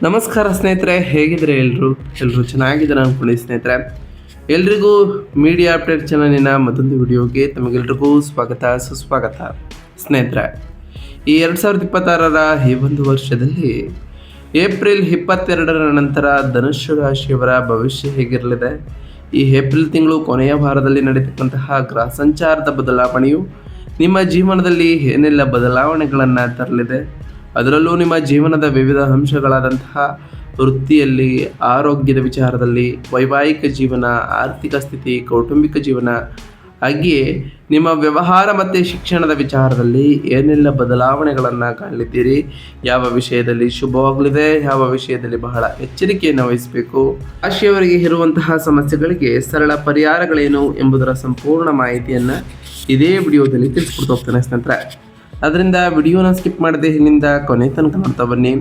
ನಮಸ್ಕಾರ ಸ್ನೇಹಿತರೆ, ಹೇಗಿದ್ರೆ ಎಲ್ಲರೂ ಚೆನ್ನಾಗಿದ್ದಾರೆ ಅನ್ಕೊಳ್ಳಿ ಸ್ನೇಹಿತರೆ. ಎಲ್ರಿಗೂ ಮೀಡಿಯಾ ಅಪ್ಡೇಟ್ ಚಾನಲಿನ ಮತ್ತೊಂದು ವಿಡಿಯೋಗೆ ತಮಗೆಲ್ರಿಗೂ ಸುಸ್ವಾಗತ ಸ್ನೇಹಿತರೆ. ಈ 2026ರ ಈ ಒಂದು ವರ್ಷದಲ್ಲಿ ಏಪ್ರಿಲ್ 22ರ ನಂತರ ಧನುಸ್ಸು ರಾಶಿಯವರ ಭವಿಷ್ಯ ಹೇಗಿರಲಿದೆ, ಈ ಏಪ್ರಿಲ್ ತಿಂಗಳು ಕೊನೆಯ ವಾರದಲ್ಲಿ ನಡೆಯತಕ್ಕಂತಹ ಗ್ರಹ ಸಂಚಾರದ ಬದಲಾವಣೆಯು ನಿಮ್ಮ ಜೀವನದಲ್ಲಿ ಏನೆಲ್ಲ ಬದಲಾವಣೆಗಳನ್ನು ತರಲಿದೆ, ಅದರಲ್ಲೂ ನಿಮ್ಮ ಜೀವನದ ವಿವಿಧ ಅಂಶಗಳಾದಂತಹ ವೃತ್ತಿಯಲ್ಲಿ, ಆರೋಗ್ಯದ ವಿಚಾರದಲ್ಲಿ, ವೈವಾಹಿಕ ಜೀವನ, ಆರ್ಥಿಕ ಸ್ಥಿತಿ, ಕೌಟುಂಬಿಕ ಜೀವನ, ಹಾಗೆಯೇ ನಿಮ್ಮ ವ್ಯವಹಾರ ಮತ್ತು ಶಿಕ್ಷಣದ ವಿಚಾರದಲ್ಲಿ ಏನೆಲ್ಲ ಬದಲಾವಣೆಗಳನ್ನು ಕಾಣಲಿದ್ದೀರಿ, ಯಾವ ವಿಷಯದಲ್ಲಿ ಶುಭವಾಗಲಿದೆ, ಯಾವ ವಿಷಯದಲ್ಲಿ ಬಹಳ ಎಚ್ಚರಿಕೆಯನ್ನು ವಹಿಸಬೇಕು, ರಾಶಿಯವರಿಗೆ ಇರುವಂತಹ ಸಮಸ್ಯೆಗಳಿಗೆ ಸರಳ ಪರಿಹಾರಗಳೇನು ಎಂಬುದರ ಸಂಪೂರ್ಣ ಮಾಹಿತಿಯನ್ನು ಇದೇ ವಿಡಿಯೋದಲ್ಲಿ ತಿಳಿಸ್ಕೊಡ್ತಾ ಹೋಗ್ತಾನೆ ಸ್ನೇಹಿತರೆ. ಅದರಿಂದ ವಿಡಿಯೋನ ಸ್ಕಿಪ್ ಮಾಡದೆ ಇಲ್ಲಿಂದ ಕೊನೆ ತನಕ ನೋಡ್ತಾ ಬನ್ನಿ.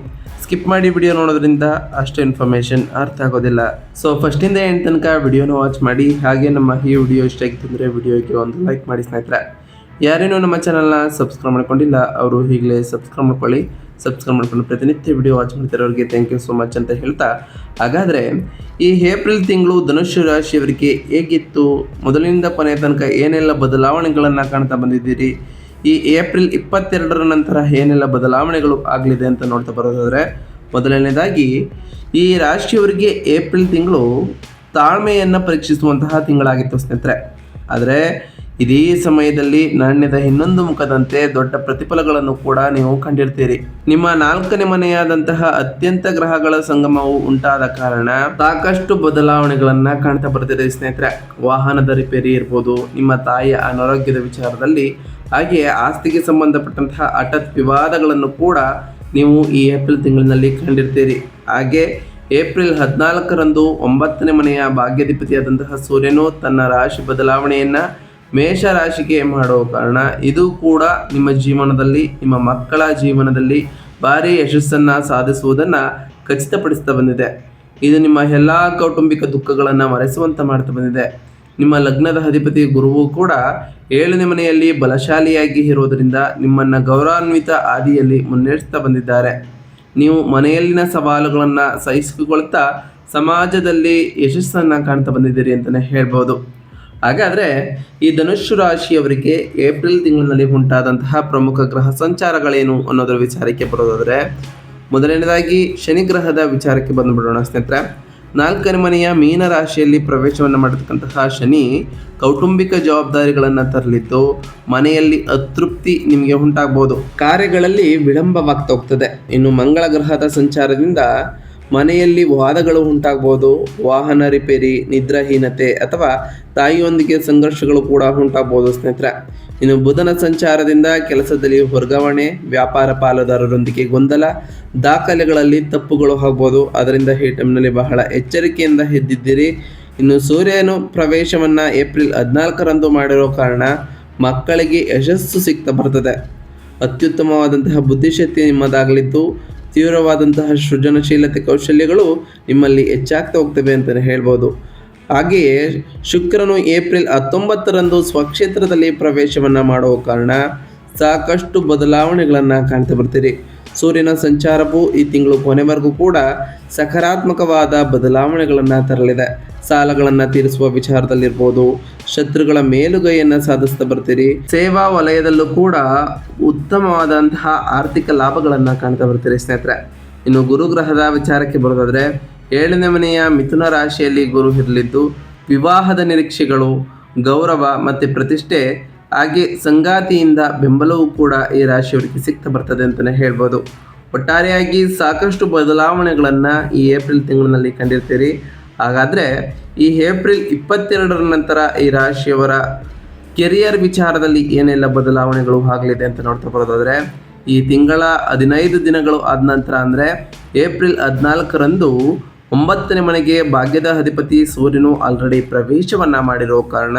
ಸ್ಕಿಪ್ ಮಾಡಿ ವಿಡಿಯೋ ನೋಡೋದ್ರಿಂದ ಅಷ್ಟು ಇನ್ಫಾರ್ಮೇಷನ್ ಅರ್ಥ ಆಗೋದಿಲ್ಲ. ಸೊ ಫಸ್ಟಿಂದ ಎಂಡ್ ತನಕ ವಿಡಿಯೋನ ವಾಚ್ ಮಾಡಿ. ಹಾಗೆ ನಮ್ಮ ಈ ವಿಡಿಯೋ ಇಷ್ಟ ಆಗಿತ್ತು ಅಂದರೆ ವಿಡಿಯೋಗೆ ಒಂದು ಲೈಕ್ ಮಾಡಿ ಸ್ನೇಹಿತರೆ. ಯಾರೇನೂ ನಮ್ಮ ಚಾನಲ್ನ ಸಬ್ಸ್ಕ್ರೈಬ್ ಮಾಡ್ಕೊಂಡಿಲ್ಲ ಅವರು ಈಗಲೇ ಸಬ್ಸ್ಕ್ರೈಬ್ ಮಾಡ್ಕೊಳ್ಳಿ. ಸಬ್ಸ್ಕ್ರೈಬ್ ಮಾಡ್ಕೊಂಡು ಪ್ರತಿನಿತ್ಯ ವಿಡಿಯೋ ವಾಚ್ ಮಾಡ್ತಿರೋರಿಗೆ ಥ್ಯಾಂಕ್ ಯು ಸೋ ಮಚ್ ಅಂತ ಹೇಳ್ತಾ, ಹಾಗಾದರೆ ಈ ಏಪ್ರಿಲ್ ತಿಂಗಳು ಧನುಸ್ಸು ರಾಶಿಯವರಿಗೆ ಹೇಗಿತ್ತು, ಮೊದಲಿನಿಂದ ಕೊನೆಯ ತನಕ ಏನೆಲ್ಲ ಬದಲಾವಣೆಗಳನ್ನು ಕಾಣ್ತಾ ಬಂದಿದ್ದೀರಿ, ಈ ಏಪ್ರಿಲ್ 22ರ ನಂತರ ಏನೆಲ್ಲ ಬದಲಾವಣೆಗಳು ಆಗಲಿದೆ ಅಂತ ನೋಡ್ತಾ ಬರೋದಾದರೆ, ಮೊದಲನೇದಾಗಿ ಈ ರಾಶಿಯವರಿಗೆ ಏಪ್ರಿಲ್ ತಿಂಗಳು ತಾಳ್ಮೆಯನ್ನು ಪರೀಕ್ಷಿಸುವಂತಹ ತಿಂಗಳಾಗಿತ್ತು ಸ್ನೇಹಿತರೆ. ಆದರೆ ಇದೇ ಸಮಯದಲ್ಲಿ ನಾಣ್ಯದ ಇನ್ನೊಂದು ಮುಖದಂತೆ ದೊಡ್ಡ ಪ್ರತಿಫಲಗಳನ್ನು ಕೂಡ ನೀವು ಕಂಡಿರ್ತೀರಿ. ನಿಮ್ಮ 4ನೇ ಮನೆಯಾದಂತಹ ಅತ್ಯಂತ ಗ್ರಹಗಳ ಸಂಗಮವು ಉಂಟಾದ ಕಾರಣ ಸಾಕಷ್ಟು ಬದಲಾವಣೆಗಳನ್ನ ಕಾಣ್ತಾ ಬರ್ತಿದೆ ಸ್ನೇಹಿತರೆ. ವಾಹನದ ರಿಪೇರಿ ಇರ್ಬೋದು, ನಿಮ್ಮ ತಾಯಿಯ ಅನಾರೋಗ್ಯದ ವಿಚಾರದಲ್ಲಿ, ಹಾಗೆಯೇ ಆಸ್ತಿಗೆ ಸಂಬಂಧಪಟ್ಟಂತಹ ಹಠಾತ್ ವಿವಾದಗಳನ್ನು ಕೂಡ ನೀವು ಈ ಏಪ್ರಿಲ್ ತಿಂಗಳಿನಲ್ಲಿ ಕಂಡಿರ್ತೀರಿ. ಹಾಗೆ ಏಪ್ರಿಲ್ 14ರಂದು 9ನೇ ಮನೆಯ ಭಾಗ್ಯಾಧಿಪತಿಯಾದಂತಹ ಸೂರ್ಯನು ತನ್ನ ರಾಶಿ ಬದಲಾವಣೆಯನ್ನು ಮೇಷ ರಾಶಿಗೆ ಮಾಡುವ ಕಾರಣ ಇದು ಕೂಡ ನಿಮ್ಮ ಜೀವನದಲ್ಲಿ, ನಿಮ್ಮ ಮಕ್ಕಳ ಜೀವನದಲ್ಲಿ ಭಾರಿ ಯಶಸ್ಸನ್ನು ಸಾಧಿಸುವುದನ್ನು ಖಚಿತಪಡಿಸ್ತಾ ಬಂದಿದೆ. ಇದು ನಿಮ್ಮ ಎಲ್ಲ ಕೌಟುಂಬಿಕ ದುಃಖಗಳನ್ನು ಮರೆಸುವಂತೆ ಮಾಡ್ತಾ ಬಂದಿದೆ. ನಿಮ್ಮ ಲಗ್ನದ ಅಧಿಪತಿ ಗುರುವು ಕೂಡ 7ನೇ ಮನೆಯಲ್ಲಿ ಬಲಶಾಲಿಯಾಗಿ ಇರುವುದರಿಂದ ನಿಮ್ಮನ್ನು ಗೌರವಾನ್ವಿತ ಹಾದಿಯಲ್ಲಿ ಮುನ್ನಡೆಸ್ತಾ ಬಂದಿದ್ದಾರೆ. ನೀವು ಮನೆಯಲ್ಲಿನ ಸವಾಲುಗಳನ್ನು ಸಹಿಸಿಕೊಳ್ತಾ ಸಮಾಜದಲ್ಲಿ ಯಶಸ್ಸನ್ನು ಕಾಣ್ತಾ ಬಂದಿದ್ದೀರಿ ಅಂತಲೇ ಹೇಳ್ಬೋದು. ಹಾಗಾದರೆ ಈ ಧನುಸ್ಸು ರಾಶಿಯವರಿಗೆ ಏಪ್ರಿಲ್ ತಿಂಗಳಿನಲ್ಲಿ ಉಂಟಾದಂತಹ ಪ್ರಮುಖ ಗ್ರಹ ಸಂಚಾರಗಳೇನು ಅನ್ನೋದರ ವಿಚಾರಕ್ಕೆ ಬರೋದಾದರೆ, ಮೊದಲನೇದಾಗಿ ಶನಿ ಗ್ರಹದ ವಿಚಾರಕ್ಕೆ ಬಂದುಬಿಡೋಣ ಸ್ನೇಹಿತರೆ. 4ನೇ ಮನೆಯ ಮೀನ ರಾಶಿಯಲ್ಲಿ ಪ್ರವೇಶವನ್ನು ಮಾಡತಕ್ಕಂತಹ ಶನಿ ಕೌಟುಂಬಿಕ ಜವಾಬ್ದಾರಿಗಳನ್ನು ತರಲಿದ್ದು ಮನೆಯಲ್ಲಿ ಅತೃಪ್ತಿ ನಿಮಗೆ ಉಂಟಾಗ್ಬೋದು, ಕಾರ್ಯಗಳಲ್ಲಿ ವಿಳಂಬವಾಗ್ತಾ ಹೋಗ್ತದೆ. ಇನ್ನು ಮಂಗಳ ಗ್ರಹದ ಸಂಚಾರದಿಂದ ಮನೆಯಲ್ಲಿ ವಾದಗಳು ಉಂಟಾಗ್ಬೋದು, ವಾಹನ ರಿಪೇರಿ, ನಿದ್ರಾಹೀನತೆ ಅಥವಾ ತಾಯಿಯೊಂದಿಗೆ ಸಂಘರ್ಷಗಳು ಕೂಡ ಉಂಟಾಗ್ಬೋದು ಸ್ನೇಹಿತರೆ. ಇನ್ನು ಬುಧನ ಸಂಚಾರದಿಂದ ಕೆಲಸದಲ್ಲಿ ವರ್ಗಾವಣೆ, ವ್ಯಾಪಾರ ಪಾಲುದಾರರೊಂದಿಗೆ ಗೊಂದಲ, ದಾಖಲೆಗಳಲ್ಲಿ ತಪ್ಪುಗಳು ಆಗ್ಬೋದು. ಅದರಿಂದ ಈ ಟೈಮ್ನಲ್ಲಿ ಬಹಳ ಎಚ್ಚರಿಕೆಯಿಂದ ಇದ್ದಿದ್ದೀರಿ. ಇನ್ನು ಸೂರ್ಯನು ಪ್ರವೇಶವನ್ನು ಏಪ್ರಿಲ್ 14ರಂದು ಮಾಡಿರೋ ಕಾರಣ ಮಕ್ಕಳಿಗೆ ಯಶಸ್ಸು ಸಿಗ್ತಾ ಬರ್ತದೆ. ಅತ್ಯುತ್ತಮವಾದಂತಹ ಬುದ್ಧಿಶಕ್ತಿ ನಿಮ್ಮದಾಗಲಿದ್ದು ತೀವ್ರವಾದಂತಹ ಸೃಜನಶೀಲತೆ ಕೌಶಲ್ಯಗಳು ನಿಮ್ಮಲ್ಲಿ ಹೆಚ್ಚಾಗ್ತಾ ಹೋಗ್ತವೆ ಅಂತಲೇ ಹೇಳ್ಬೋದು. ಹಾಗೆಯೇ ಶುಕ್ರನು ಏಪ್ರಿಲ್ 19ರಂದು ಸ್ವಕ್ಷೇತ್ರದಲ್ಲಿ ಪ್ರವೇಶವನ್ನು ಮಾಡುವ ಕಾರಣ ಸಾಕಷ್ಟು ಬದಲಾವಣೆಗಳನ್ನು ಕಾಣ್ತಾ ಬರ್ತೀರಿ. ಸೂರ್ಯನ ಸಂಚಾರವು ಈ ತಿಂಗಳು ಕೊನೆವರೆಗೂ ಕೂಡ ಸಕಾರಾತ್ಮಕವಾದ ಬದಲಾವಣೆಗಳನ್ನು ತರಲಿದೆ. ಸಾಲಗಳನ್ನು ತೀರಿಸುವ ವಿಚಾರದಲ್ಲಿರ್ಬೋದು, ಶತ್ರುಗಳ ಮೇಲುಗೈಯನ್ನು ಸಾಧಿಸ್ತಾ ಬರ್ತೀರಿ. ಸೇವಾ ವಲಯದಲ್ಲೂ ಕೂಡ ಉತ್ತಮವಾದಂತಹ ಆರ್ಥಿಕ ಲಾಭಗಳನ್ನು ಕಾಣ್ತಾ ಬರ್ತೀರಿ ಸ್ನೇಹಿತರೆ. ಇನ್ನು ಗುರುಗ್ರಹದ ವಿಚಾರಕ್ಕೆ ಬರೋದಾದರೆ, 7ನೇ ಮನೆಯ ಮಿಥುನ ರಾಶಿಯಲ್ಲಿ ಗುರು ಇರಲಿದ್ದು ವಿವಾಹದ ನಿರೀಕ್ಷೆಗಳು, ಗೌರವ ಮತ್ತು ಪ್ರತಿಷ್ಠೆ, ಹಾಗೆ ಸಂಗಾತಿಯಿಂದ ಬೆಂಬಲವೂ ಕೂಡ ಈ ರಾಶಿಯವರಿಗೆ ಸಿಗ್ತಾ ಬರ್ತದೆ ಅಂತಲೇ ಹೇಳ್ಬೋದು. ಒಟ್ಟಾರೆಯಾಗಿ ಸಾಕಷ್ಟು ಬದಲಾವಣೆಗಳನ್ನು ಈ ಏಪ್ರಿಲ್ ತಿಂಗಳಿನಲ್ಲಿ ಕಂಡಿರ್ತೀರಿ. ಹಾಗಾದರೆ ಈ ಏಪ್ರಿಲ್ 22ರ ನಂತರ ಈ ರಾಶಿಯವರ ಕೆರಿಯರ್ ವಿಚಾರದಲ್ಲಿ ಏನೆಲ್ಲ ಬದಲಾವಣೆಗಳು ಆಗಲಿದೆ ಅಂತ ನೋಡ್ತಾ ಬರೋದಾದರೆ, ಈ ತಿಂಗಳ 15 ದಿನಗಳು ಆದ ನಂತರ ಅಂದರೆ ಏಪ್ರಿಲ್ 14ರಂದು 9ನೇ ಮನೆಗೆ ಭಾಗ್ಯದ ಅಧಿಪತಿ ಸೂರ್ಯನು ಆಲ್ರೆಡಿ ಪ್ರವೇಶವನ್ನು ಮಾಡಿರೋ ಕಾರಣ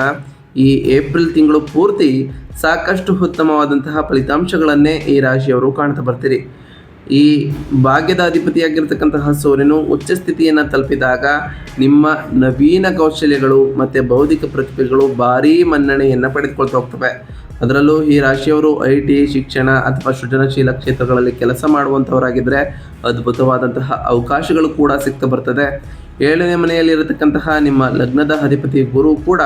ಈ ಏಪ್ರಿಲ್ ತಿಂಗಳು ಪೂರ್ತಿ ಸಾಕಷ್ಟು ಉತ್ತಮವಾದಂತಹ ಫಲಿತಾಂಶಗಳನ್ನೇ ಈ ರಾಶಿಯವರು ಕಾಣ್ತಾ ಬರ್ತೀರಿ. ಈ ಭಾಗ್ಯದ ಅಧಿಪತಿಯಾಗಿರ್ತಕ್ಕಂತಹ ಸೂರ್ಯನು ಉಚ್ಚ ಸ್ಥಿತಿಯನ್ನು ತಲುಪಿದಾಗ ನಿಮ್ಮ ನವೀನ ಕೌಶಲ್ಯಗಳು ಮತ್ತು ಬೌದ್ಧಿಕ ಪ್ರತಿಭೆಗಳು ಭಾರೀ ಮನ್ನಣೆಯನ್ನು ಪಡೆದುಕೊಳ್ತಾ ಹೋಗ್ತವೆ. ಅದರಲ್ಲೂ ಈ ರಾಶಿಯವರು IT, ಶಿಕ್ಷಣ ಅಥವಾ ಸೃಜನಶೀಲ ಕ್ಷೇತ್ರಗಳಲ್ಲಿ ಕೆಲಸ ಮಾಡುವಂಥವರಾಗಿದ್ದರೆ ಅದ್ಭುತವಾದಂತಹ ಅವಕಾಶಗಳು ಕೂಡ ಸಿಗ್ತಾ ಬರ್ತದೆ. 7ನೇ ಮನೆಯಲ್ಲಿರತಕ್ಕಂತಹ ನಿಮ್ಮ ಲಗ್ನದ ಅಧಿಪತಿ ಗುರು ಕೂಡ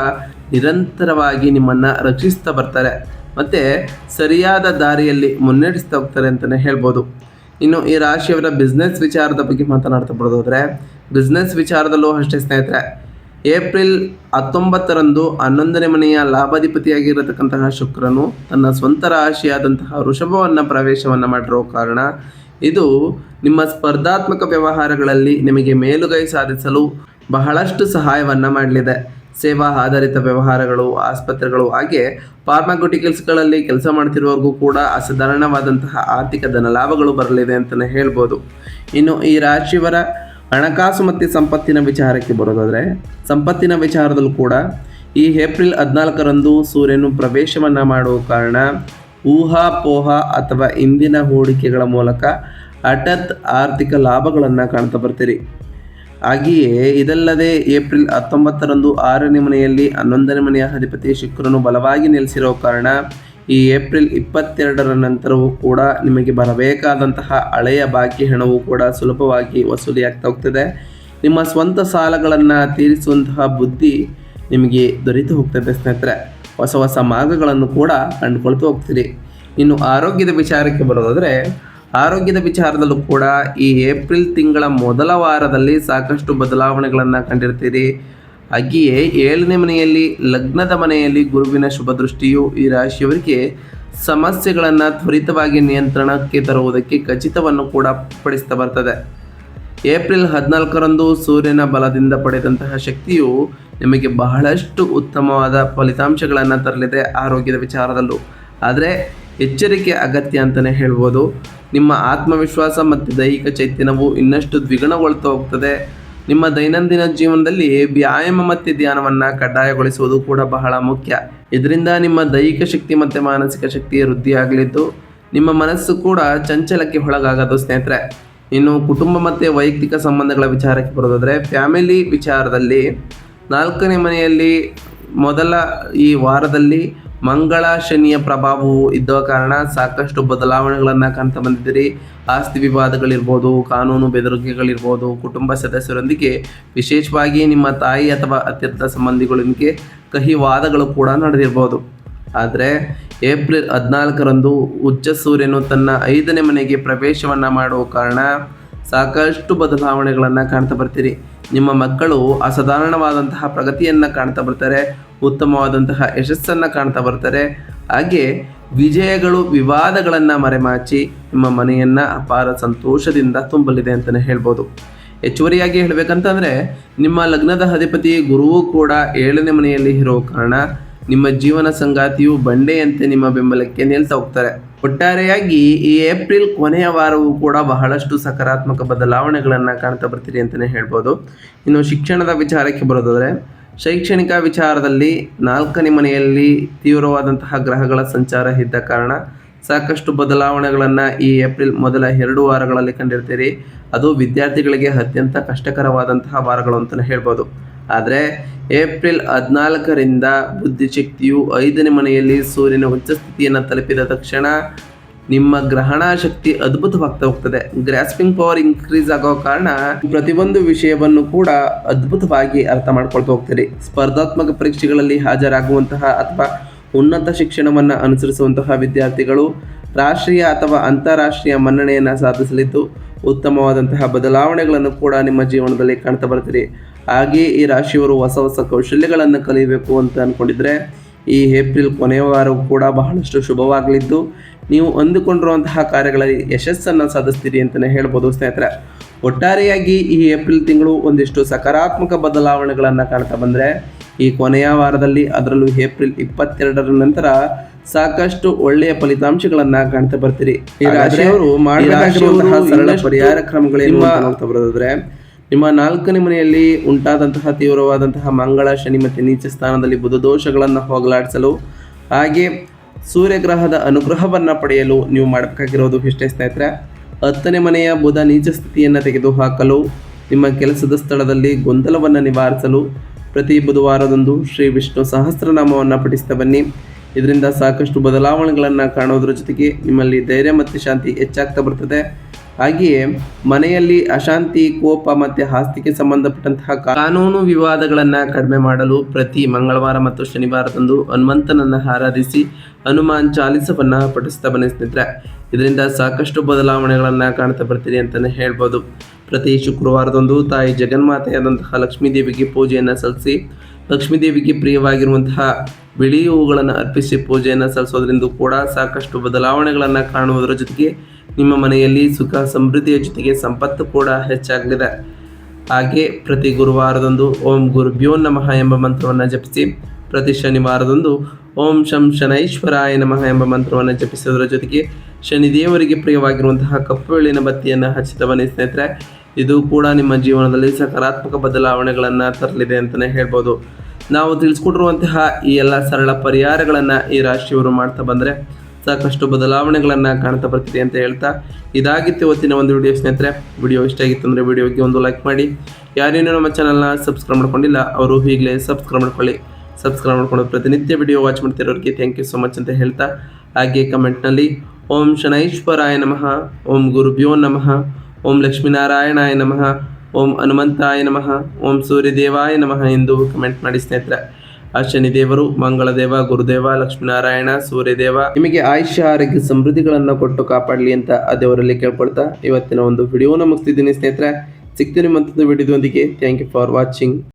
ನಿರಂತರವಾಗಿ ನಿಮ್ಮನ್ನು ರಕ್ಷಿಸ್ತಾ ಬರ್ತಾರೆ ಮತ್ತು ಸರಿಯಾದ ದಾರಿಯಲ್ಲಿ ಮುನ್ನಡೆಸ್ತಾ ಹೋಗ್ತಾರೆ ಅಂತಲೇ ಹೇಳ್ಬೋದು. ಇನ್ನು ಈ ರಾಶಿಯವರ ಬಿಸ್ನೆಸ್ ವಿಚಾರದ ಬಗ್ಗೆ ಮಾತನಾಡ್ತಾ ಬರೋದಾದರೆ ಬಿಸ್ನೆಸ್ ವಿಚಾರದಲ್ಲೂ ಅಷ್ಟೇ ಸ್ನೇಹಿತರೆ, ಏಪ್ರಿಲ್ 19ರಂದು 11ನೇ ಮನೆಯ ಲಾಭಾಧಿಪತಿಯಾಗಿರತಕ್ಕಂತಹ ಶುಕ್ರನು ತನ್ನ ಸ್ವಂತ ರಾಶಿಯಾದಂತಹ ವೃಷಭವನ್ನು ಪ್ರವೇಶವನ್ನು ಮಾಡಿರೋ ಕಾರಣ ಇದು ನಿಮ್ಮ ಸ್ಪರ್ಧಾತ್ಮಕ ವ್ಯವಹಾರಗಳಲ್ಲಿ ನಿಮಗೆ ಮೇಲುಗೈ ಸಾಧಿಸಲು ಬಹಳಷ್ಟು ಸಹಾಯವನ್ನು ಮಾಡಲಿದೆ. ಸೇವಾ ಆಧಾರಿತ ವ್ಯವಹಾರಗಳು, ಆಸ್ಪತ್ರೆಗಳು ಹಾಗೆ ಫಾರ್ಮಾಕ್ಯೂಟಿಕಲ್ಸ್ಗಳಲ್ಲಿ ಕೆಲಸ ಮಾಡ್ತಿರುವವರೆಗೂ ಕೂಡ ಅಸಾಧಾರಣವಾದಂತಹ ಆರ್ಥಿಕ ಧನಲಾಭಗಳು ಬರಲಿದೆ ಅಂತಲೇ ಹೇಳ್ಬೋದು. ಇನ್ನು ಈ ರಾಶಿಯವರ ಹಣಕಾಸು ಮತ್ತು ಸಂಪತ್ತಿನ ವಿಚಾರಕ್ಕೆ ಬರೋದಾದರೆ ಸಂಪತ್ತಿನ ವಿಚಾರದಲ್ಲೂ ಕೂಡ ಈ ಏಪ್ರಿಲ್ 14ರಂದು ಸೂರ್ಯನು ಪ್ರವೇಶವನ್ನು ಮಾಡುವ ಕಾರಣ ಊಹಾಪೋಹ ಅಥವಾ ಇಂದಿನ ಹೂಡಿಕೆಗಳ ಮೂಲಕ ಹಠಾತ್ ಆರ್ಥಿಕ ಲಾಭಗಳನ್ನು ಕಾಣ್ತಾ ಬರ್ತೀರಿ. ಹಾಗೆಯೇ ಇದಲ್ಲದೆ ಏಪ್ರಿಲ್ 19ರಂದು 6ನೇ ಮನೆಯಲ್ಲಿ 11ನೇ ಮನೆಯ ಅಧಿಪತಿ ಶುಕ್ರನು ಬಲವಾಗಿ ನೆಲೆಸಿರೋ ಕಾರಣ ಈ ಏಪ್ರಿಲ್ 22ರ ನಂತರವೂ ಕೂಡ ನಿಮಗೆ ಬರಬೇಕಾದಂತಹ ಹಳೆಯ ಬಾಕಿ ಹಣವು ಕೂಡ ಸುಲಭವಾಗಿ ವಸೂಲಿಯಾಗ್ತಾ ಹೋಗ್ತದೆ. ನಿಮ್ಮ ಸ್ವಂತ ಸಾಲಗಳನ್ನು ತೀರಿಸುವಂತಹ ಬುದ್ಧಿ ನಿಮಗೆ ದೊರೆತು ಹೋಗ್ತದೆ ಸ್ನೇಹಿತರೆ. ಹೊಸ ಹೊಸ ಮಾರ್ಗಗಳನ್ನು ಕೂಡ ಕಂಡುಕೊಳ್ತಾ ಹೋಗ್ತೀರಿ. ಇನ್ನು ಆರೋಗ್ಯದ ವಿಚಾರಕ್ಕೆ ಬರೋದಾದರೆ ಆರೋಗ್ಯದ ವಿಚಾರದಲ್ಲೂ ಕೂಡ ಈ ಏಪ್ರಿಲ್ ತಿಂಗಳ ಮೊದಲ ವಾರದಲ್ಲಿ ಸಾಕಷ್ಟು ಬದಲಾವಣೆಗಳನ್ನು ಕಂಡಿರ್ತೀರಿ. ಹಾಗೆಯೇ 7ನೇ ಮನೆಯಲ್ಲಿ ಲಗ್ನದ ಮನೆಯಲ್ಲಿ ಗುರುವಿನ ಶುಭ ದೃಷ್ಟಿಯು ಈ ರಾಶಿಯವರಿಗೆ ಸಮಸ್ಯೆಗಳನ್ನು ತ್ವರಿತವಾಗಿ ನಿಯಂತ್ರಣಕ್ಕೆ ತರುವುದಕ್ಕೆ ಖಚಿತವನ್ನು ಕೂಡ ಪಡಿಸ್ತಾ ಬರ್ತದೆ. ಏಪ್ರಿಲ್ 14ರಂದು ಸೂರ್ಯನ ಬಲದಿಂದ ಪಡೆದಂತಹ ಶಕ್ತಿಯು ನಿಮಗೆ ಬಹಳಷ್ಟು ಉತ್ತಮವಾದ ಫಲಿತಾಂಶಗಳನ್ನು ತರಲಿದೆ ಆರೋಗ್ಯದ ವಿಚಾರದಲ್ಲೂ. ಆದರೆ ಎಚ್ಚರಿಕೆ ಅಗತ್ಯ ಅಂತಲೇ ಹೇಳ್ಬೋದು. ನಿಮ್ಮ ಆತ್ಮವಿಶ್ವಾಸ ಮತ್ತು ದೈಹಿಕ ಚೈತನ್ಯವು ಇನ್ನಷ್ಟು ದ್ವಿಗುಣಗೊಳ್ತಾ ಹೋಗ್ತದೆ. ನಿಮ್ಮ ದೈನಂದಿನ ಜೀವನದಲ್ಲಿ ವ್ಯಾಯಾಮ ಮತ್ತು ಧ್ಯಾನವನ್ನು ಕಡ್ಡಾಯಗೊಳಿಸುವುದು ಕೂಡ ಬಹಳ ಮುಖ್ಯ. ಇದರಿಂದ ನಿಮ್ಮ ದೈಹಿಕ ಶಕ್ತಿ ಮತ್ತು ಮಾನಸಿಕ ಶಕ್ತಿ ವೃದ್ಧಿಯಾಗಲಿದ್ದು ನಿಮ್ಮ ಮನಸ್ಸು ಕೂಡ ಚಂಚಲಕ್ಕೆ ಒಳಗಾಗೋದು ಸ್ನೇಹಿತರೆ. ಇನ್ನು ಕುಟುಂಬ ಮತ್ತು ವೈಯಕ್ತಿಕ ಸಂಬಂಧಗಳ ವಿಚಾರಕ್ಕೆ ಬರೋದಾದರೆ ಫ್ಯಾಮಿಲಿ ವಿಚಾರದಲ್ಲಿ 4ನೇ ಮನೆಯಲ್ಲಿ ಮೊದಲ ಈ ವಾರದಲ್ಲಿ ಮಂಗಳ ಶನಿಯ ಪ್ರಭಾವವು ಇದ್ದ ಕಾರಣ ಸಾಕಷ್ಟು ಬದಲಾವಣೆಗಳನ್ನು ಕಾಣ್ತಾ ಬಂದಿದ್ದೀರಿ. ಆಸ್ತಿ ವಿವಾದಗಳಿರ್ಬೋದು, ಕಾನೂನು ಬೆದರಿಕೆಗಳಿರ್ಬೋದು, ಕುಟುಂಬ ಸದಸ್ಯರೊಂದಿಗೆ ವಿಶೇಷವಾಗಿ ನಿಮ್ಮ ತಾಯಿ ಅಥವಾ ಅತ್ಯಂತ ಸಂಬಂಧಿಗಳೊಂದಿಗೆ ಕಹಿ ವಾದಗಳು ಕೂಡ ನಡೆದಿರ್ಬೋದು. ಆದರೆ ಏಪ್ರಿಲ್ 14ರಂದು ಉಚ್ಚ ಸೂರ್ಯನು ತನ್ನ 5ನೇ ಮನೆಗೆ ಪ್ರವೇಶವನ್ನು ಮಾಡುವ ಕಾರಣ ಸಾಕಷ್ಟು ಬದಲಾವಣೆಗಳನ್ನು ಕಾಣ್ತಾ ಬರ್ತೀರಿ. ನಿಮ್ಮ ಮಕ್ಕಳು ಅಸಾಧಾರಣವಾದಂತಹ ಪ್ರಗತಿಯನ್ನು ಕಾಣ್ತಾ ಬರ್ತಾರೆ, ಉತ್ತಮವಾದಂತಹ ಯಶಸ್ಸನ್ನು ಕಾಣ್ತಾ ಬರ್ತಾರೆ. ಹಾಗೆ ವಿಜಯಗಳು ವಿವಾದಗಳನ್ನು ಮರೆಮಾಚಿ ನಿಮ್ಮ ಮನೆಯನ್ನು ಅಪಾರ ಸಂತೋಷದಿಂದ ತುಂಬಲಿದೆ ಅಂತಲೇ ಹೇಳ್ಬೋದು. ಹೆಚ್ಚುವರಿಯಾಗಿ ಹೇಳಬೇಕಂತಂದರೆ ನಿಮ್ಮ ಲಗ್ನದ ಅಧಿಪತಿ ಗುರುವು ಕೂಡ 7ನೇ ಮನೆಯಲ್ಲಿ ಇರೋ ಕಾರಣ ನಿಮ್ಮ ಜೀವನ ಸಂಗಾತಿಯು ಬಂಡೆಯಂತೆ ನಿಮ್ಮ ಬೆಂಬಲಕ್ಕೆ ನಿಲ್ತಾ ಹೋಗ್ತಾರೆ. ಒಟ್ಟಾರೆಯಾಗಿ ಈ ಏಪ್ರಿಲ್ ಕೊನೆಯ ವಾರವೂ ಕೂಡ ಬಹಳಷ್ಟು ಸಕಾರಾತ್ಮಕ ಬದಲಾವಣೆಗಳನ್ನು ಕಾಣ್ತಾ ಬರ್ತೀರಿ ಅಂತಲೇ ಹೇಳ್ಬೋದು. ಇನ್ನು ಶಿಕ್ಷಣದ ವಿಚಾರಕ್ಕೆ ಬರೋದಾದರೆ ಶೈಕ್ಷಣಿಕ ವಿಚಾರದಲ್ಲಿ 4ನೇ ಮನೆಯಲ್ಲಿ ತೀವ್ರವಾದಂತಹ ಗ್ರಹಗಳ ಸಂಚಾರ ಇದ್ದ ಕಾರಣ ಸಾಕಷ್ಟು ಬದಲಾವಣೆಗಳನ್ನು ಈ ಏಪ್ರಿಲ್ ಮೊದಲ 2 ವಾರಗಳಲ್ಲಿ ಕಂಡಿರ್ತೀರಿ. ಅದು ವಿದ್ಯಾರ್ಥಿಗಳಿಗೆ ಅತ್ಯಂತ ಕಷ್ಟಕರವಾದಂತಹ ವಾರಗಳು ಅಂತಲೇ ಹೇಳ್ಬೋದು. ಆದರೆ ಏಪ್ರಿಲ್ 14ರಿಂದ ಬುದ್ಧಿಶಕ್ತಿಯು 5ನೇ ಮನೆಯಲ್ಲಿ ಸೂರ್ಯನ ಉಚ್ಚ ಸ್ಥಿತಿಯನ್ನು ತಲುಪಿದ ತಕ್ಷಣ ನಿಮ್ಮ ಗ್ರಹಣ ಶಕ್ತಿ ಅದ್ಭುತವಾಗ್ತಾ ಹೋಗ್ತದೆ. ಗ್ರಾಸ್ಪಿಂಗ್ ಪವರ್ ಇನ್ಕ್ರೀಸ್ ಆಗೋ ಕಾರಣ ಪ್ರತಿಯೊಂದು ವಿಷಯವನ್ನು ಕೂಡ ಅದ್ಭುತವಾಗಿ ಅರ್ಥ ಮಾಡ್ಕೊಳ್ತಾ ಹೋಗ್ತೀರಿ. ಸ್ಪರ್ಧಾತ್ಮಕ ಪರೀಕ್ಷೆಗಳಲ್ಲಿ ಹಾಜರಾಗುವಂತಹ ಅಥವಾ ಉನ್ನತ ಶಿಕ್ಷಣವನ್ನು ಅನುಸರಿಸುವಂತಹ ವಿದ್ಯಾರ್ಥಿಗಳು ರಾಷ್ಟ್ರೀಯ ಅಥವಾ ಅಂತಾರಾಷ್ಟ್ರೀಯ ಮನ್ನಣೆಯನ್ನು ಸಾಧಿಸಲಿದ್ದು ಉತ್ತಮವಾದಂತಹ ಬದಲಾವಣೆಗಳನ್ನು ಕೂಡ ನಿಮ್ಮ ಜೀವನದಲ್ಲಿ ಕಾಣ್ತಾ ಬರ್ತೀರಿ. ಹಾಗೆಯೇ ಈ ರಾಶಿಯವರು ಹೊಸ ಹೊಸ ಕೌಶಲ್ಯಗಳನ್ನು ಕಲಿಯಬೇಕು ಅಂತ ಅಂದ್ಕೊಂಡಿದ್ರೆ ಈ ಏಪ್ರಿಲ್ ಕೊನೆಯ ವಾರವೂ ಕೂಡ ಬಹಳಷ್ಟು ಶುಭವಾಗಲಿದ್ದು ನೀವು ಅಂದುಕೊಂಡಿರುವಂತಹ ಕಾರ್ಯಗಳಲ್ಲಿ ಯಶಸ್ಸನ್ನು ಸಾಧಿಸ್ತೀರಿ ಅಂತಲೇ ಹೇಳ್ಬೋದು ಸ್ನೇಹಿತರೆ. ಒಟ್ಟಾರೆಯಾಗಿ ಈ ಏಪ್ರಿಲ್ ತಿಂಗಳು ಒಂದಿಷ್ಟು ಸಕಾರಾತ್ಮಕ ಬದಲಾವಣೆಗಳನ್ನು ಕಾಣ್ತಾ ಬಂದರೆ ಈ ಕೊನೆಯ ವಾರದಲ್ಲಿ ಅದರಲ್ಲೂ ಏಪ್ರಿಲ್ 22ರ ನಂತರ ಸಾಕಷ್ಟು ಒಳ್ಳೆಯ ಫಲಿತಾಂಶಗಳನ್ನು ಕಾಣ್ತಾ ಬರ್ತೀರಿ. ಈ ರಾಶಿಯವರು ಮಾಡಬೇಕಾಗಿರುವಂತಹ ಸರಳ ಪರಿಹಾರ ಕ್ರಮಗಳೇನು ಅಂತ ನೋಡ್ತಾ ಬರೋದಾದ್ರೆ ನಿಮ್ಮ 4ನೇ ಮನೆಯಲ್ಲಿ ಉಂಟಾದಂತಹ ತೀವ್ರವಾದಂತಹ ಮಂಗಳ ಶನಿ ಮತ್ತು ನೀಚ ಸ್ಥಾನದಲ್ಲಿ ಬುಧ ದೋಷಗಳನ್ನು ಹೋಗಲಾಡಿಸಲು ಹಾಗೆ ಸೂರ್ಯಗ್ರಹದ ಅನುಗ್ರಹವನ್ನು ಪಡೆಯಲು ನೀವು ಮಾಡಬೇಕಾಗಿರೋದು ಇಷ್ಟೇ ಸ್ನೇಹಿತರೆ. 10ನೇ ಮನೆಯ ಬುಧ ನೀಚ ಸ್ಥಿತಿಯನ್ನು ತೆಗೆದುಹಾಕಲು ನಿಮ್ಮ ಕೆಲಸದ ಸ್ಥಳದಲ್ಲಿ ಗೊಂದಲವನ್ನು ನಿವಾರಿಸಲು ಪ್ರತಿ ಬುಧವಾರದಂದು ಶ್ರೀ ವಿಷ್ಣು ಸಹಸ್ರನಾಮವನ್ನು ಪಠಿಸ್ತಾ ಬನ್ನಿ. ಇದರಿಂದ ಸಾಕಷ್ಟು ಬದಲಾವಣೆಗಳನ್ನು ಕಾಣೋದ್ರ ಜೊತೆಗೆ ನಿಮ್ಮಲ್ಲಿ ಧೈರ್ಯ ಮತ್ತು ಶಾಂತಿ ಹೆಚ್ಚಾಗ್ತಾ ಬರ್ತದೆ. ಹಾಗೆಯೇ ಮನೆಯಲ್ಲಿ ಅಶಾಂತಿ, ಕೋಪ ಮತ್ತು ಆಸ್ತಿಗೆ ಸಂಬಂಧಪಟ್ಟಂತಹ ಕಾನೂನು ವಿವಾದಗಳನ್ನು ಕಡಿಮೆ ಮಾಡಲು ಪ್ರತಿ ಮಂಗಳವಾರ ಮತ್ತು ಶನಿವಾರದಂದು ಹನುಮಂತನನ್ನು ಆರಾಧಿಸಿ ಹನುಮಾನ್ ಚಾಲಿಸವನ್ನು ಪಠಿಸ್ತಾ ಬನ್ನಿ ಸ್ನೇಹಿತರೆ. ಇದರಿಂದ ಸಾಕಷ್ಟು ಬದಲಾವಣೆಗಳನ್ನು ಕಾಣ್ತಾ ಬರ್ತೀರಿ ಅಂತಲೇ ಹೇಳ್ಬೋದು. ಪ್ರತಿ ಶುಕ್ರವಾರದಂದು ತಾಯಿ ಜಗನ್ಮಾತೆಯಾದಂತಹ ಲಕ್ಷ್ಮೀದೇವಿಗೆ ಪೂಜೆಯನ್ನು ಸಲ್ಲಿಸಿ, ಲಕ್ಷ್ಮೀದೇವಿಗೆ ಪ್ರಿಯವಾಗಿರುವಂತಹ ಬಿಳಿ ಹೂಗಳನ್ನು ಅರ್ಪಿಸಿ ಪೂಜೆಯನ್ನು ಸಲ್ಲಿಸೋದ್ರಿಂದ ಕೂಡ ಸಾಕಷ್ಟು ಬದಲಾವಣೆಗಳನ್ನು ಕಾಣುವುದರ ಜೊತೆಗೆ ನಿಮ್ಮ ಮನೆಯಲ್ಲಿ ಸುಖ ಸಮೃದ್ಧಿಯ ಜೊತೆಗೆ ಸಂಪತ್ತು ಕೂಡ ಹೆಚ್ಚಾಗಲಿದೆ. ಹಾಗೆ ಪ್ರತಿ ಗುರುವಾರದಂದು ಓಂ ಗುರುಭ್ಯೋ ನಮಃ ಎಂಬ ಮಂತ್ರವನ್ನು ಜಪಿಸಿ, ಪ್ರತಿ ಶನಿವಾರದಂದು ಓಂ ಶಂ ಶನೈಶ್ವರಾಯ ನಮಃ ಎಂಬ ಮಂತ್ರವನ್ನು ಜಪಿಸೋದರ ಜೊತೆಗೆ ಶನಿದೇವರಿಗೆ ಪ್ರಿಯವಾಗಿರುವಂತಹ ಕಪ್ಪು ಎಳ್ಳಿನ ಬತ್ತಿಯನ್ನು ಹಚ್ಚುತ್ತಾ ಬನ್ನಿ ಸ್ನೇಹಿತರೆ. ಇದು ಕೂಡ ನಿಮ್ಮ ಜೀವನದಲ್ಲಿ ಸಕಾರಾತ್ಮಕ ಬದಲಾವಣೆಗಳನ್ನು ತರಲಿದೆ ಅಂತಲೇ ಹೇಳ್ಬೋದು. ನಾವು ತಿಳಿಸ್ಕೊಟ್ಟಿರುವಂತಹ ಈ ಎಲ್ಲ ಸರಳ ಪರಿಹಾರಗಳನ್ನು ಈ ರಾಶಿಯವರು ಮಾಡ್ತಾ ಬಂದರೆ ಸಾಕಷ್ಟು ಬದಲಾವಣೆಗಳನ್ನು ಕಾಣ್ತಾ ಬರ್ತೀರಿ ಅಂತ ಹೇಳ್ತಾ, ಇದಾಗಿತ್ತು ಇವತ್ತಿನ ಒಂದು ವಿಡಿಯೋ ಸ್ನೇಹಿತರೆ. ವಿಡಿಯೋ ಇಷ್ಟ ಆಗಿತ್ತು ಅಂದರೆ ವಿಡಿಯೋಗೆ ಒಂದು ಲೈಕ್ ಮಾಡಿ. ಯಾರೇನೂ ನಮ್ಮ ಚಾನಲ್ನ ಸಬ್ಸ್ಕ್ರೈಬ್ ಮಾಡ್ಕೊಂಡಿಲ್ಲ ಅವರು ಈಗಲೇ ಸಬ್ಸ್ಕ್ರೈಬ್ ಮಾಡ್ಕೊಳ್ಳಿ. ಸಬ್ಸ್ಕ್ರೈಬ್ ಮಾಡ್ಕೊಂಡು ಪ್ರತಿನಿತ್ಯ ವಿಡಿಯೋ ವಾಚ್ ಮಾಡ್ತಿರೋರಿಗೆ ಥ್ಯಾಂಕ್ ಯು ಸೊ ಮಚ್ ಅಂತ ಹೇಳ್ತಾ, ಹಾಗೆ ಕಮೆಂಟ್ನಲ್ಲಿ ಓಂ ಶನೈಶ್ವರಾಯ ನಮಃ, ಓಂ ಗುರುಭ್ಯೋ ನಮಃ, ಓಂ ಲಕ್ಷ್ಮೀನಾರಾಯಣಾಯ ನಮಃ, ಓಂ ಹನುಮಂತಾಯ ನಮಃ, ಓಂ ಸೂರ್ಯದೇವಾಯ ನಮಃ ಎಂದು ಕಮೆಂಟ್ ಮಾಡಿ ಸ್ನೇಹಿತರೆ. ಆ ಶನಿದೇವರು, ಮಂಗಳದೇವ, ಗುರುದೇವ, ಲಕ್ಷ್ಮೀನಾರಾಯಣ, ಸೂರ್ಯದೇವ ನಿಮಗೆ ಆಯುಷ್ಯ, ಆರೋಗ್ಯ, ಸಮೃದ್ಧಿಗಳನ್ನು ಕೊಟ್ಟು ಕಾಪಾಡಲಿ ಅಂತ ಆ ದೇವರಲ್ಲಿ ಕೇಳ್ಕೊಳ್ತಾ ಇವತ್ತಿನ ಒಂದು ವಿಡಿಯೋನ ಮುಗಿಸ್ತಿದ್ದೀನಿ ಸ್ನೇಹಿತರೆ. ಸಿಗ್ತೀನಿ ಮತ್ತೊಂದು ವಿಡಿಯೋದೊಂದಿಗೆ. Thank you for watching.